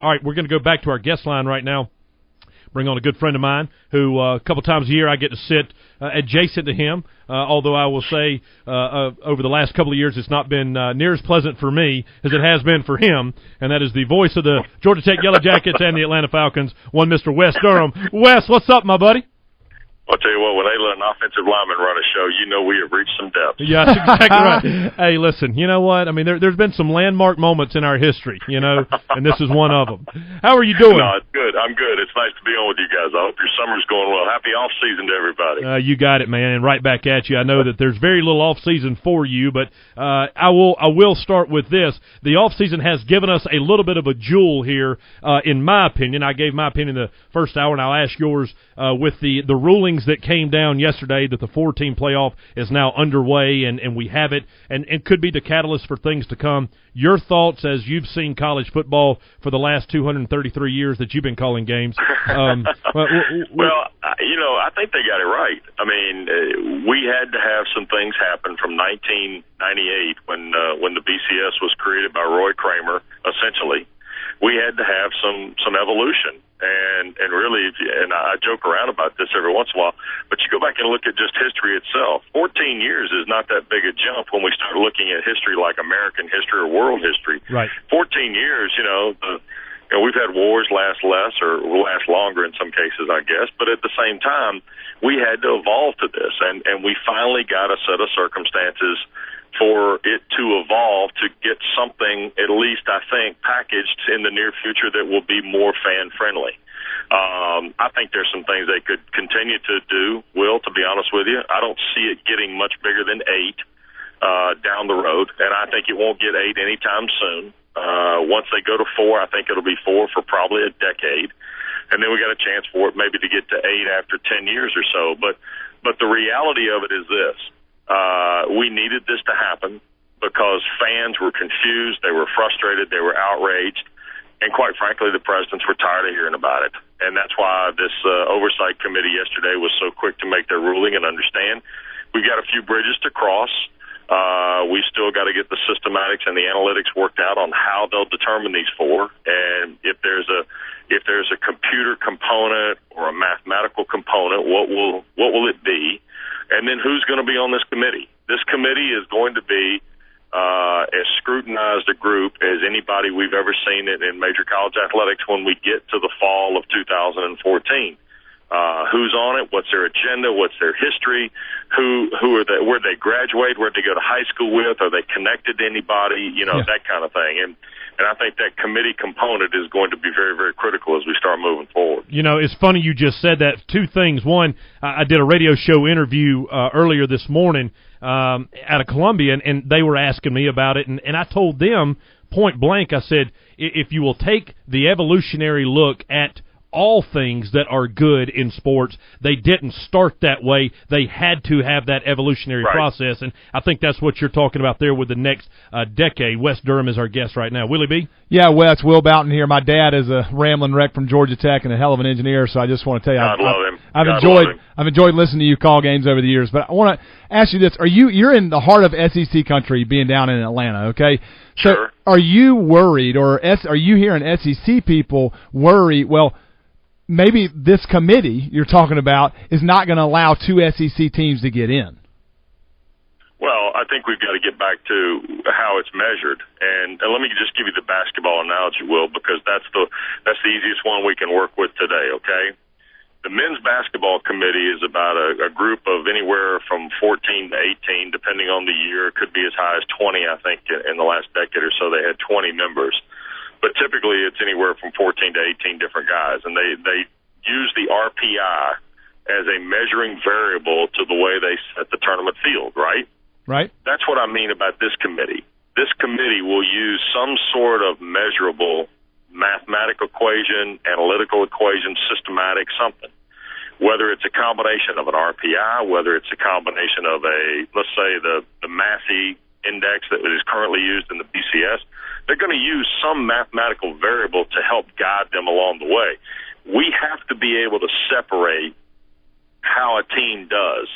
All right, we're going to go back to our guest line right now. Bring on a good friend of mine who a couple times a year I get to sit adjacent to him, although I will say over the last couple of years it's not been near as pleasant for me as it has been for him, and that is the voice of the Georgia Tech Yellow Jackets and the Atlanta Falcons, one Mr. Wes Durham. Wes, what's up, my buddy? I'll tell you what, when they let an offensive lineman run a show, you know we have reached some depths. Yeah, that's exactly right. Hey, listen, you know what? I mean, there's been some landmark moments in our history, you know, and this is one of them. How are you doing? No, it's good. I'm good. It's nice to be on with you guys. I hope your summer's going well. Happy off-season to everybody. You got it, man, and right back at you. I know that there's very little off-season for you, but I will start with this. The off-season has given us a little bit of a jewel here, in my opinion. I gave my opinion the first hour, and I'll ask yours with the rulings that came down yesterday that the 4-team playoff is now underway, and we have it, and could be the catalyst for things to come. Your thoughts as you've seen college football for the last 233 years that you've been calling games. Well, you know, I think they got it right. I mean, we had to have some things happen from 1998 when the BCS was created by Roy Kramer, essentially. We had to have some evolution. And really, and I joke around about this every once in a while, but you go back and look at just history itself. 14 years is not that big a jump when we start looking at history like American history or world history. Right. 14 years, you know, we've had wars last less or last longer in some cases, I guess. But at the same time, we had to evolve to this, and we finally got a set of circumstances for it to evolve to get something, at least I think, packaged in the near future that will be more fan-friendly. I think there's some things they could continue to do, Will, to be honest with you. I don't see it getting much bigger than 8 down the road, and I think it won't get 8 anytime soon. Once they go to 4, I think it'll be 4 for probably a decade, and then we got a chance for it maybe to get to 8 after 10 years or so. But the reality of it is this. We needed this to happen because fans were confused, they were frustrated, they were outraged, and quite frankly, the presidents were tired of hearing about it. And that's why this oversight committee yesterday was so quick to make their ruling and understand. We've got a few bridges to cross. We've still got to get the systematics and the analytics worked out on how they'll determine these 4. And if there's a computer component or a mathematical component, what will it be? And then who's going to be on this committee? This committee is going to be as scrutinized a group as anybody we've ever seen it in major college athletics when we get to the fall of 2014. Who's on it? What's their agenda? What's their history? Who are they? Where they graduate? Where they go to high school with? Are they connected to anybody? You know, that kind of thing. And I think that committee component is going to be very, very critical as we start moving forward. You know, it's funny you just said that. 2 things. One, I did a radio show interview earlier this morning out of Columbia, and they were asking me about it, and I told them point blank, I said, if you will take the evolutionary look at all things that are good in sports, they didn't start that way. They had to have that evolutionary process, and I think that's what you're talking about there with the next decade. Wes Durham is our guest right now. Willie B? Yeah, Wes, Will Boughton here. My dad is a rambling wreck from Georgia Tech and a hell of an engineer, so I just want to tell you, I love him. I've enjoyed listening to you call games over the years, but I want to ask you this. You're in the heart of SEC country being down in Atlanta, okay? So Sure. Are you worried, or are you hearing SEC people worry, well, maybe this committee you're talking about is not going to allow 2 SEC teams to get in? Well, I think we've got to get back to how it's measured, and let me just give you the basketball analogy, Will, because that's the easiest one we can work with today. Okay, the men's basketball committee is about a group of anywhere from 14 to 18, depending on the year. It could be as high as 20. I think in the last decade or so they had 20 members. But typically it's anywhere from 14 to 18 different guys, and they use the RPI as a measuring variable to the way they set the tournament field, right? Right. That's what I mean about this committee. This committee will use some sort of measurable mathematical equation, analytical equation, systematic something. Whether it's a combination of an RPI, whether it's a combination of let's say the Massey index that is currently used in the BCS, they're going to use some mathematical variable to help guide them along the way. We have to be able to separate how a team does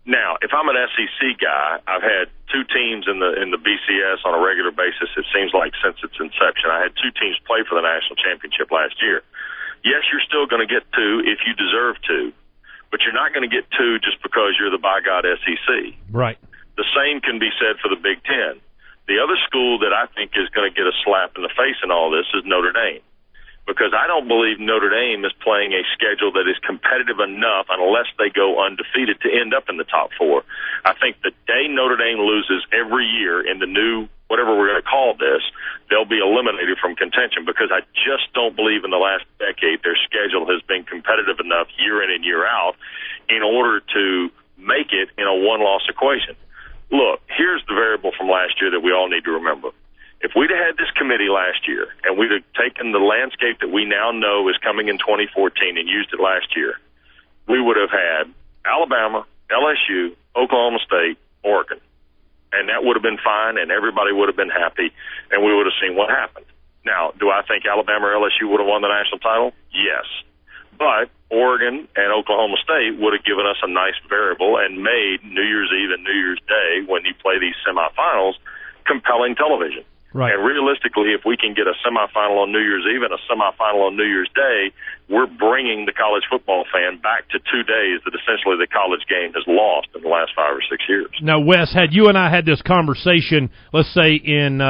Now, if I'm an SEC guy, I've had two teams in the BCS on a regular basis, it seems like, since its inception. I had two teams play for the national championship last year. Yes, you're still going to get two if you deserve to, but you're not going to get two just because you're the by God SEC. Right. The same can be said for the Big Ten. The other school that I think is going to get a slap in the face in all this is Notre Dame, because I don't believe Notre Dame is playing a schedule that is competitive enough unless they go undefeated to end up in the top four. I think the day Notre Dame loses every year in the new, whatever we're going to call this, they'll be eliminated from contention, because I just don't believe in the last decade their schedule has been competitive enough year in and year out in order to make it in a one-loss equation. Look, here's the variable from last year that we all need to remember. If we'd have had this committee last year and we'd have taken the landscape that we now know is coming in 2014 and used it last year, we would have had Alabama, LSU, Oklahoma State, Oregon. And that would have been fine, and everybody would have been happy, and we would have seen what happened. Now, do I think Alabama or LSU would have won the national title? Yes. But Oregon and Oklahoma State would have given us a nice variable and made New Year's Eve and New Year's Day, when you play these semifinals, compelling television. Right. And realistically, if we can get a semifinal on New Year's Eve and a semifinal on New Year's Day, we're bringing the college football fan back to 2 days that essentially the college game has lost in the last 5 or 6 years. Now, Wes, had you and I had this conversation, let's say in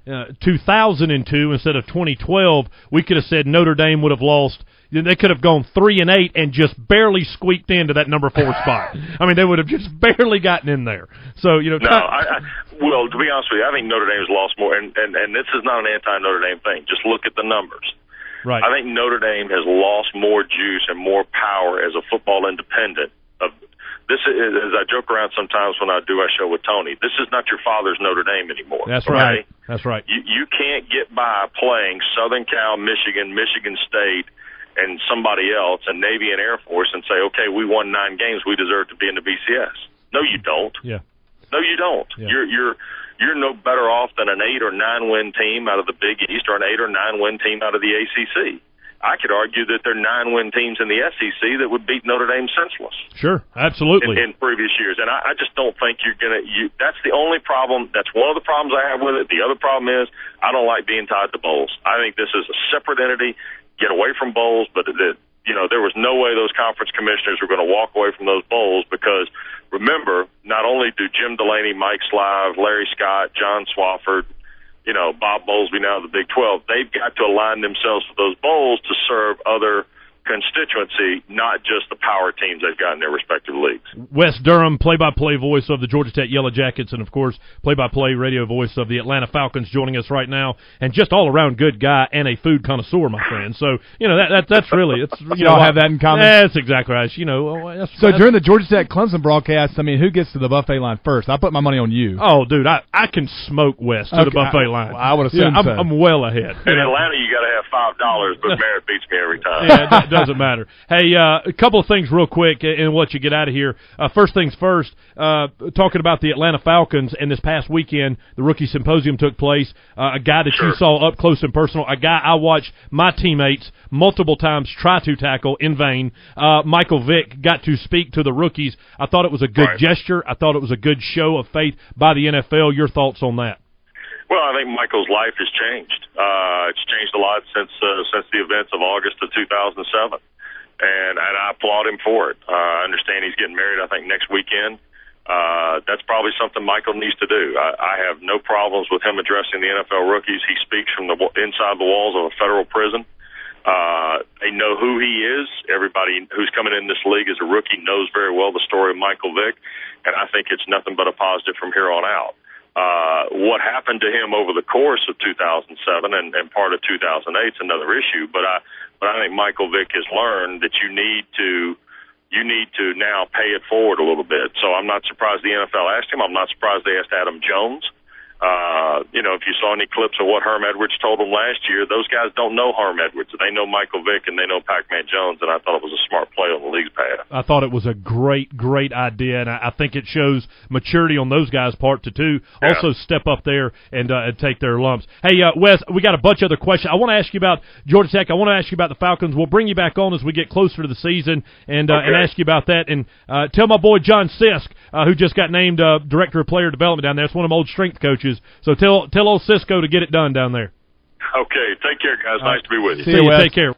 2002 instead of 2012, we could have said Notre Dame would have lost. They could have gone 3-8 and just barely squeaked into that number 4 spot. I mean, they would have just barely gotten in there. So, you know. Well, to be honest with you, I think Notre Dame has lost more, and this is not an anti-Notre Dame thing. Just look at the numbers. Right. I think Notre Dame has lost more juice and more power as a football independent. This is, as I joke around sometimes when I do my show with Tony, this is not your father's Notre Dame anymore. That's okay? right. That's right. You can't get by playing Southern Cal, Michigan, Michigan State, and somebody else, and Navy and Air Force, and say, okay, we won 9 games, we deserve to be in the BCS. No, you don't. Yeah. No, you don't. Yeah. You're no better off than an 8 or 9 win team out of the Big East or an 8 or 9 win team out of the ACC. I could argue that there are 9 win teams in the SEC that would beat Notre Dame senseless. Sure, absolutely. In previous years, and I just don't think you're gonna. That's the only problem. That's one of the problems I have with it. The other problem is I don't like being tied to bowls. I think this is a separate entity. Get away from bowls, but there was no way those conference commissioners were going to walk away from those bowls, because remember, not only do Jim Delaney, Mike Slive, Larry Scott, John Swafford, Bob Bowlesby now of the Big 12, they've got to align themselves with those bowls to serve other constituency, not just the power teams they've got in their respective leagues. Wes Durham, play-by-play voice of the Georgia Tech Yellow Jackets, and, of course, play-by-play radio voice of the Atlanta Falcons, joining us right now, and just all-around good guy and a food connoisseur, my friend. So, that's really, it's, y'all have that in common? That's exactly right. During the Georgia Tech Clemson broadcast, I mean, who gets to the buffet line first? I put my money on you. Oh, dude, I can smoke Wes to the buffet line. I would assume so. I'm well ahead. In Atlanta, you got to have $5, but Merritt beats me every time. Yeah, it doesn't matter. Hey, a couple of things real quick and we'll let you get out of here. First things first, talking about the Atlanta Falcons, and this past weekend, the Rookie Symposium took place. A guy that you saw up close and personal, a guy I watched my teammates multiple times try to tackle in vain. Michael Vick got to speak to the rookies. I thought it was a good gesture. I thought it was a good show of faith by the NFL. Your thoughts on that? Well, I think Michael's life has changed. It's changed a lot since the events of August of 2007. And I applaud him for it. I understand he's getting married, I think, next weekend. That's probably something Michael needs to do. I have no problems with him addressing the NFL rookies. He speaks from the inside the walls of a federal prison. They know who he is. Everybody who's coming in this league as a rookie knows very well the story of Michael Vick, and I think it's nothing but a positive from here on out. What happened to him over the course of 2007 and part of 2008 is another issue, but I think Michael Vick has learned that you need to now pay it forward a little bit. So I'm not surprised the NFL asked him. I'm not surprised they asked Adam Jones. If you saw any clips of what Herm Edwards told them last year, those guys don't know Herm Edwards. They know Michael Vick and they know Pac-Man Jones, and I thought it was a smart play on the league's behalf. I thought it was a great idea, and I think it shows maturity on those guys' part to also step up there and take their lumps. Hey, Wes, we got a bunch of other questions. I want to ask you about Georgia Tech. I want to ask you about the Falcons. We'll bring you back on as we get closer to the season and ask you about that. And tell my boy John Sisk who just got named Director of Player Development down there. It's one of my old strength coaches. So tell old Cisco to get it done down there. Okay, take care, guys. Nice to be with you. See you, Wes. Take care.